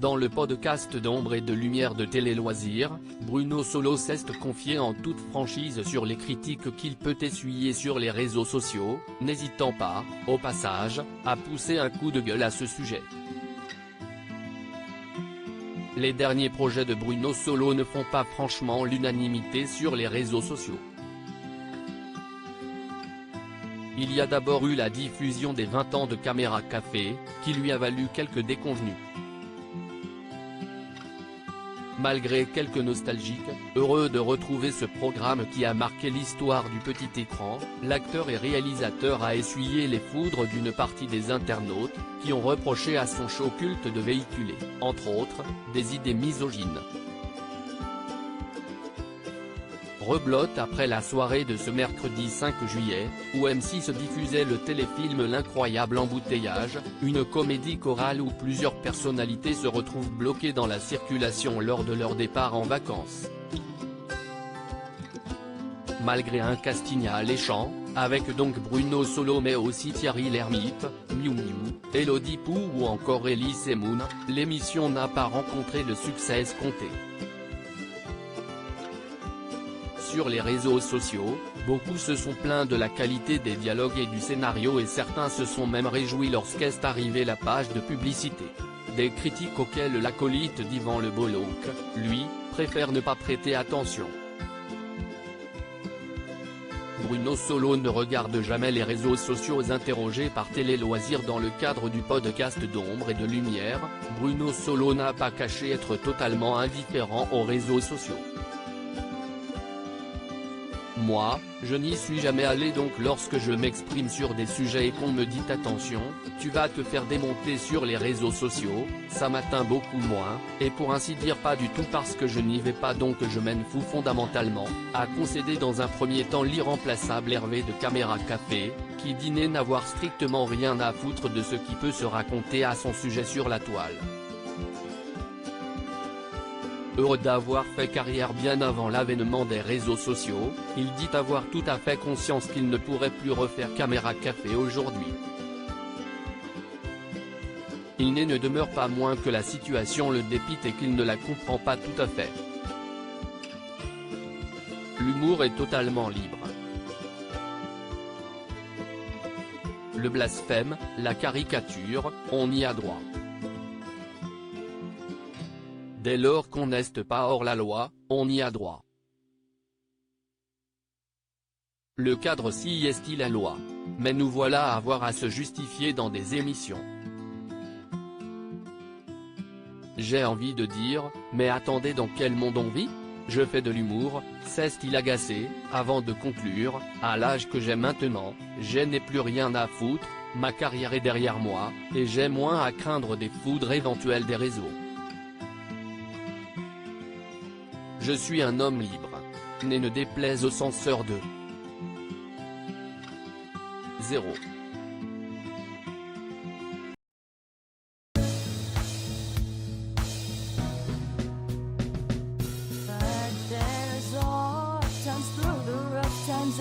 Dans le podcast d'Ombre et de Lumière de Télé Loisirs, Bruno Solo s'est confié en toute franchise sur les critiques qu'il peut essuyer sur les réseaux sociaux, n'hésitant pas, au passage, à pousser un coup de gueule à ce sujet. Les derniers projets de Bruno Solo ne font pas franchement l'unanimité sur les réseaux sociaux. Il y a d'abord eu la diffusion des 20 ans de Caméra Café, qui lui a valu quelques déconvenues. Malgré quelques nostalgiques, heureux de retrouver ce programme qui a marqué l'histoire du petit écran, l'acteur et réalisateur a essuyé les foudres d'une partie des internautes, qui ont reproché à son show culte de véhiculer, entre autres, des idées misogynes. Rebelote après la soirée de ce mercredi 5 juillet, où M6 diffusait le téléfilm L'incroyable embouteillage, une comédie chorale où plusieurs personnalités se retrouvent bloquées dans la circulation lors de leur départ en vacances. Malgré un casting alléchant, avec donc Bruno Solo mais aussi Thierry Lhermitte, Miu Miu, Elodie Pou ou encore Elise Moon, l'émission n'a pas rencontré le succès escompté. Sur les réseaux sociaux, beaucoup se sont plaints de la qualité des dialogues et du scénario et certains se sont même réjouis lorsqu'est arrivée la page de publicité. Des critiques auxquelles l'acolyte d'Yvan Le Bolloc, lui, préfère ne pas prêter attention. Bruno Solo ne regarde jamais les réseaux sociaux. Interrogé par Télé Loisirs dans le cadre du podcast d'Ombre et de Lumière, Bruno Solo n'a pas caché être totalement indifférent aux réseaux sociaux. Moi, je n'y suis jamais allé donc lorsque je m'exprime sur des sujets et qu'on me dit attention, tu vas te faire démonter sur les réseaux sociaux, ça m'atteint beaucoup moins, et pour ainsi dire pas du tout parce que je n'y vais pas donc je m'en fous fondamentalement, a concédé dans un premier temps l'irremplaçable Hervé de Caméra Café, qui dit n'avoir strictement rien à foutre de ce qui peut se raconter à son sujet sur la toile. Heureux d'avoir fait carrière bien avant l'avènement des réseaux sociaux, il dit avoir tout à fait conscience qu'il ne pourrait plus refaire Caméra Café aujourd'hui. Il ne demeure pas moins que la situation le dépite et qu'il ne la comprend pas tout à fait. L'humour est totalement libre. Le blasphème, la caricature, on y a droit. Dès lors qu'on n'est pas hors la loi, on y a droit. Le cadre s'y est-il la loi. Mais nous voilà à avoir à se justifier dans des émissions. J'ai envie de dire, mais attendez, dans quel monde on vit? Je fais de l'humour, cesse-t-il agacé, avant de conclure, à l'âge que j'ai maintenant, je n'ai plus rien à foutre, ma carrière est derrière moi, et j'ai moins à craindre des foudres éventuelles des réseaux. Je suis un homme libre. Ne déplaise aux censeurs de 0. But there's all times through the rough times